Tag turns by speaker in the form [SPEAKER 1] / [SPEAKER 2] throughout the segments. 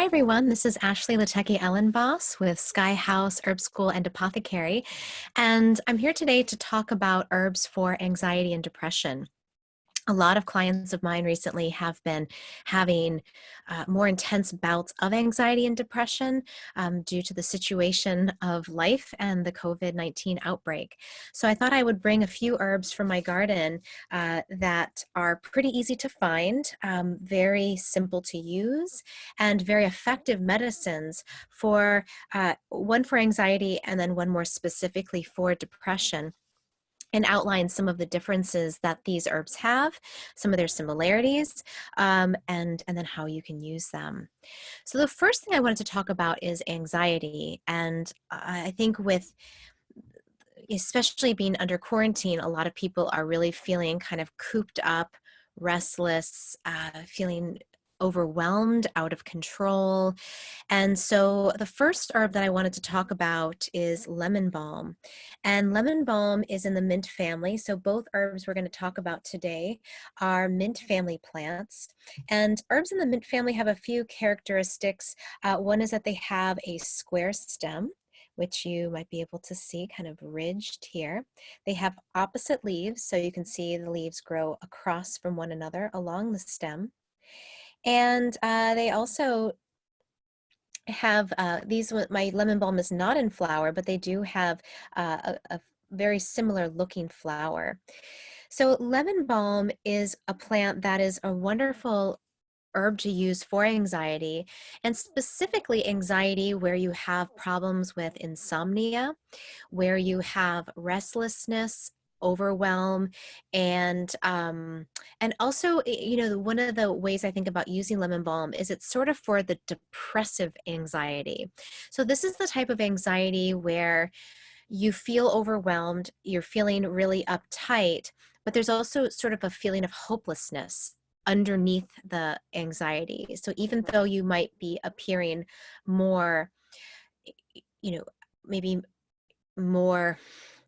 [SPEAKER 1] Hi everyone, this is Ashley Lateki Ellenboss with Sky House Herb School and Apothecary, and I'm here today to talk about herbs for anxiety and depression. A lot of clients of mine recently have been having more intense bouts of anxiety and depression due to the situation of life and the COVID-19 outbreak. So I thought I would bring a few herbs from my garden that are pretty easy to find, very simple to use, and very effective medicines for one for anxiety and then one more specifically for depression, and outline some of the differences that these herbs have, some of their similarities, and then how you can use them. So the first thing I wanted to talk about is anxiety. And I think with especially being under quarantine, a lot of people are really feeling kind of cooped up, restless, feeling overwhelmed, out of control. And so the first herb that I wanted to talk about is lemon balm. And lemon balm is in the mint family. So both herbs we're going to talk about today are mint family plants. And herbs in the mint family have a few characteristics. One is that they have a square stem, which you might be able to see kind of ridged here. They have opposite leaves, so you can see the leaves grow across from one another along the stem. And they also have my lemon balm is not in flower, but they do have a very similar looking flower. So lemon balm is a plant that is a wonderful herb to use for anxiety, and specifically anxiety where you have problems with insomnia, where you have restlessness, overwhelm, and also, one of the ways I think about using lemon balm is it's sort of for the depressive anxiety. So this is the type of anxiety where you feel overwhelmed, you're feeling really uptight, but there's also sort of a feeling of hopelessness underneath the anxiety. So even though you might be appearing more, you know, maybe more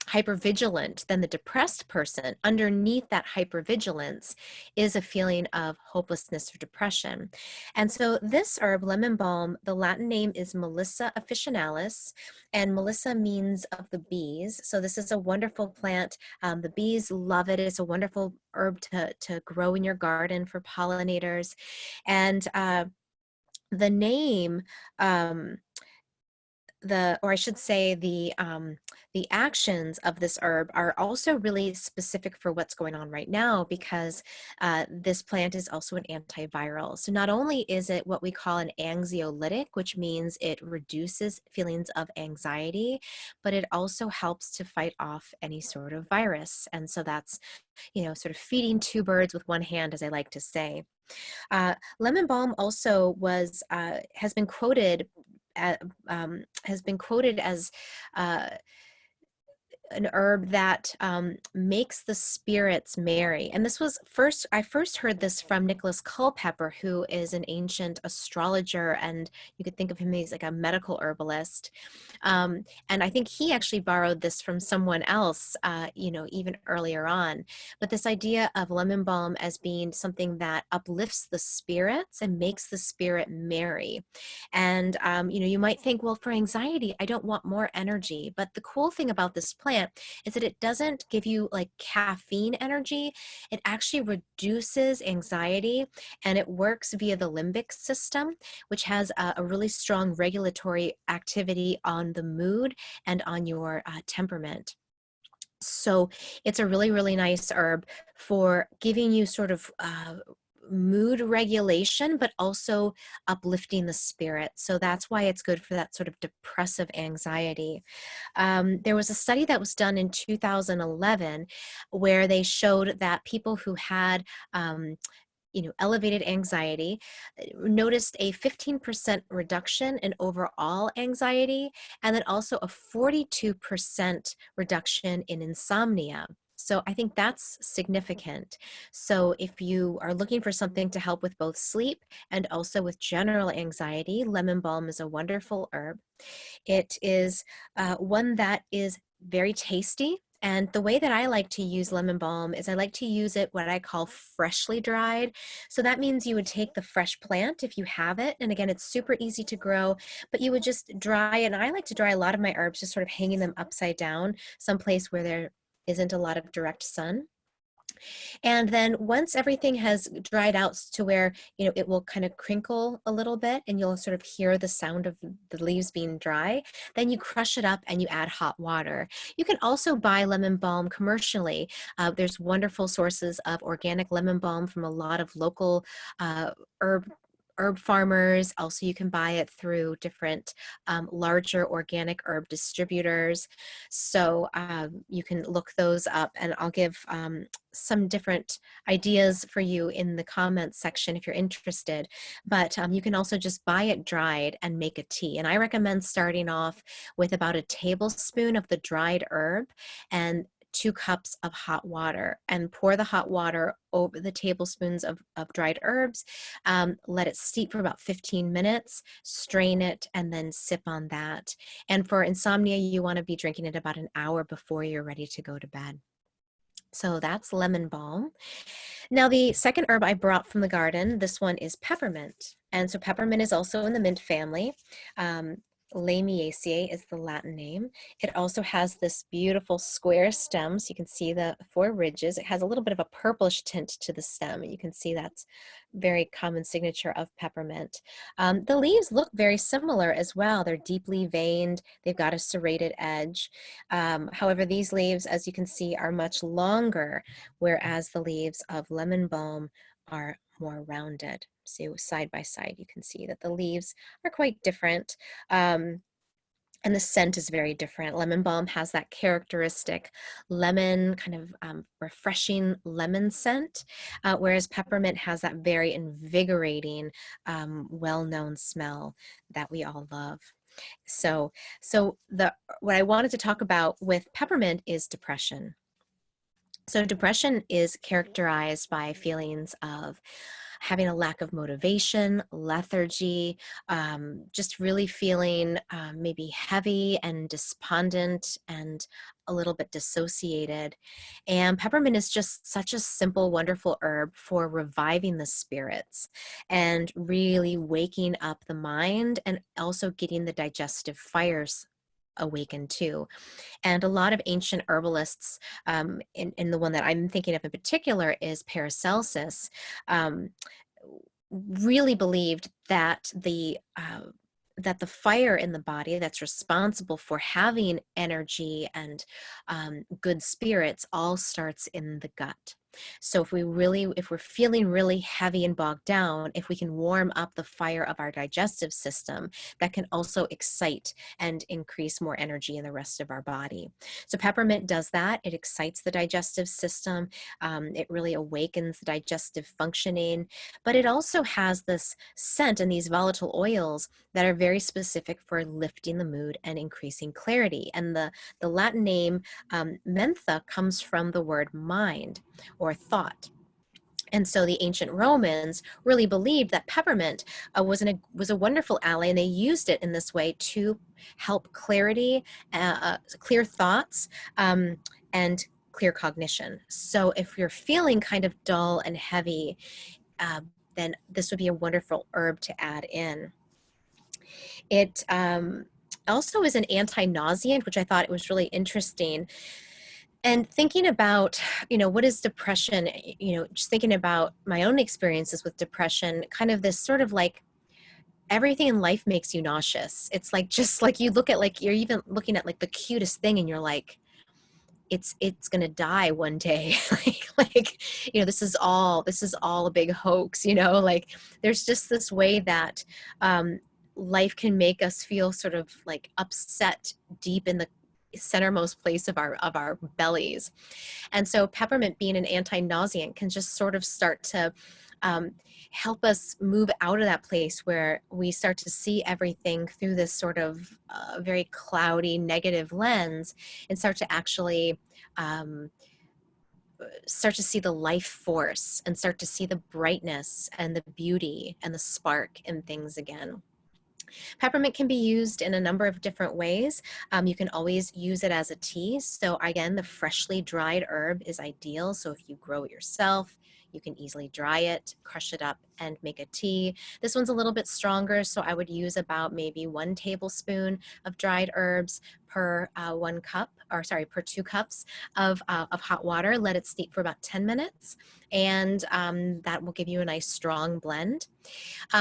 [SPEAKER 1] hypervigilant than the depressed person, underneath that hypervigilance is a feeling of hopelessness or depression. And so this herb, lemon balm, the Latin name is Melissa officinalis, and Melissa means of the bees. So this is a wonderful plant. The bees love it. It's a wonderful herb to grow in your garden for pollinators. And the name, or I should say the actions of this herb are also really specific for what's going on right now, because this plant is also an antiviral. So not only is it what we call an anxiolytic, which means it reduces feelings of anxiety, but it also helps to fight off any sort of virus. And so that's, sort of feeding two birds with one hand, as I like to say. Lemon balm also has been quoted as an herb that makes the spirits merry. And I first heard this from Nicholas Culpeper, who is an ancient astrologer, and you could think of him as like a medical herbalist. And I think he actually borrowed this from someone else, even earlier on. But this idea of lemon balm as being something that uplifts the spirits and makes the spirit merry. And, you might think, well, for anxiety, I don't want more energy. But the cool thing about this plant is that it doesn't give you like caffeine energy. It actually reduces anxiety, and it works via the limbic system, which has a really strong regulatory activity on the mood and on your temperament. So it's a really, really nice herb for giving you sort of mood regulation, but also uplifting the spirit. So that's why it's good for that sort of depressive anxiety. There was a study that was done in 2011 where they showed that people who had elevated anxiety noticed a 15% reduction in overall anxiety, and then also a 42% reduction in insomnia. So I think that's significant. So if you are looking for something to help with both sleep and also with general anxiety, lemon balm is a wonderful herb. It is one that is very tasty. And the way that I like to use lemon balm is I like to use it what I call freshly dried. So that means you would take the fresh plant if you have it. And again, it's super easy to grow, but you would just dry it. And I like to dry a lot of my herbs, just sort of hanging them upside down, someplace where there isn't a lot of direct sun. And then once everything has dried out to where, it will kind of crinkle a little bit and you'll sort of hear the sound of the leaves being dry, then you crush it up and you add hot water. You can also buy lemon balm commercially. There's wonderful sources of organic lemon balm from a lot of local herb farmers. Also, you can buy it through different larger organic herb distributors. So you can look those up, and I'll give some different ideas for you in the comments section if you're interested. But you can also just buy it dried and make a tea. And I recommend starting off with about a tablespoon of the dried herb and 2 cups of hot water, and pour the hot water over the tablespoons of dried herbs. Let it steep for about 15 minutes, strain it, and then sip on that. And for insomnia, you want to be drinking it about an hour before you're ready to go to bed. So that's lemon balm. Now, the second herb I brought from the garden, this one is peppermint. And so peppermint is also in the mint family. Lamiaceae is the Latin name. It also has this beautiful square stem. So you can see the 4 ridges. It has a little bit of a purplish tint to the stem. You can see that's very common signature of peppermint. The leaves look very similar as well. They're deeply veined. They've got a serrated edge. However, these leaves, as you can see, are much longer, whereas the leaves of lemon balm are more rounded. So side by side, you can see that the leaves are quite different. And the scent is very different. Lemon balm has that characteristic lemon, kind of refreshing lemon scent, whereas peppermint has that very invigorating, well-known smell that we all love. So what I wanted to talk about with peppermint is depression. So depression is characterized by feelings of having a lack of motivation, lethargy, just really feeling maybe heavy and despondent and a little bit dissociated. And peppermint is just such a simple, wonderful herb for reviving the spirits and really waking up the mind and also getting the digestive fires awakened too. And a lot of ancient herbalists, in the one that I'm thinking of in particular is Paracelsus, um, really believed that the fire in the body that's responsible for having energy and good spirits all starts in the gut. So if we're feeling really heavy and bogged down, if we can warm up the fire of our digestive system, that can also excite and increase more energy in the rest of our body. So peppermint does that. It excites the digestive system. It really awakens the digestive functioning, but it also has this scent and these volatile oils that are very specific for lifting the mood and increasing clarity. And the Latin name mentha comes from the word mind or thought. And so the ancient Romans really believed that peppermint was a wonderful ally, and they used it in this way to help clarity, clear thoughts, and clear cognition. So if you're feeling kind of dull and heavy, then this would be a wonderful herb to add in. It also is an anti-nauseant, which I thought it was really interesting. And thinking about, what is depression, just thinking about my own experiences with depression, kind of this sort of like everything in life makes you nauseous. It's like, just like you look at, like, you're even looking at like the cutest thing and you're like, it's gonna die one day. like this is all a big hoax. Like there's just this way that life can make us feel sort of like upset deep in the centermost place of our bellies. And so peppermint, being an anti-nauseant, can just sort of start to help us move out of that place where we start to see everything through this sort of very cloudy, negative lens, and start to actually start to see the life force and start to see the brightness and the beauty and the spark in things again. Peppermint can be used in a number of different ways. You can always use it as a tea. So again, the freshly dried herb is ideal. So if you grow it yourself, you can easily dry it, crush it up, and make a tea. This one's a little bit stronger, so I would use about maybe 1 tablespoon of dried herbs per 1 cup, or sorry, per 2 cups of hot water. Let it steep for about 10 minutes, and that will give you a nice strong blend.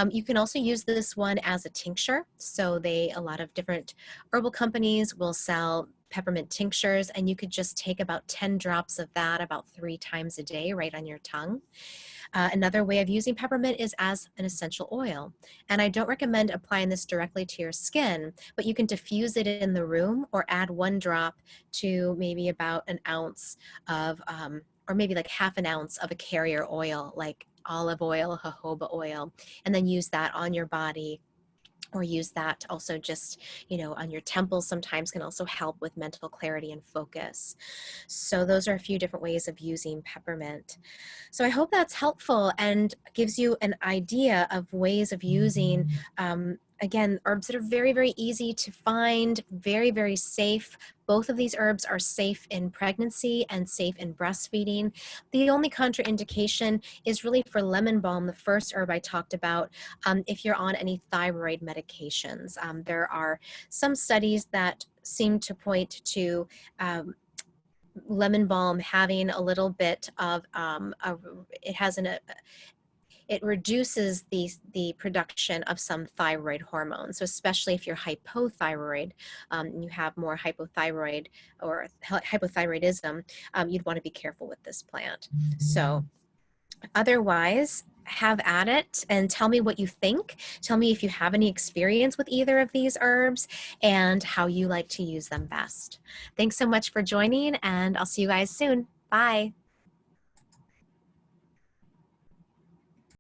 [SPEAKER 1] You can also use this one as a tincture. So a lot of different herbal companies will sell peppermint tinctures, and you could just take about 10 drops of that about 3 times a day right on your tongue. Another way of using peppermint is as an essential oil. And I don't recommend applying this directly to your skin, but you can diffuse it in the room or add 1 drop to maybe about an ounce of, or maybe like half an ounce of a carrier oil, like olive oil, jojoba oil, and then use that on your body, or use that also just, on your temples sometimes can also help with mental clarity and focus. So those are a few different ways of using peppermint. So I hope that's helpful and gives you an idea of ways of using, again, herbs that are very, very easy to find, very, very safe. Both of these herbs are safe in pregnancy and safe in breastfeeding. The only contraindication is really for lemon balm, the first herb I talked about, if you're on any thyroid medications. There are some studies that seem to point to lemon balm having a little bit of it reduces the production of some thyroid hormones. So especially if you're hypothyroid, and you have more hypothyroid or hypothyroidism, you'd want to be careful with this plant. So otherwise, have at it and tell me what you think. Tell me if you have any experience with either of these herbs and how you like to use them best. Thanks so much for joining, and I'll see you guys soon. Bye.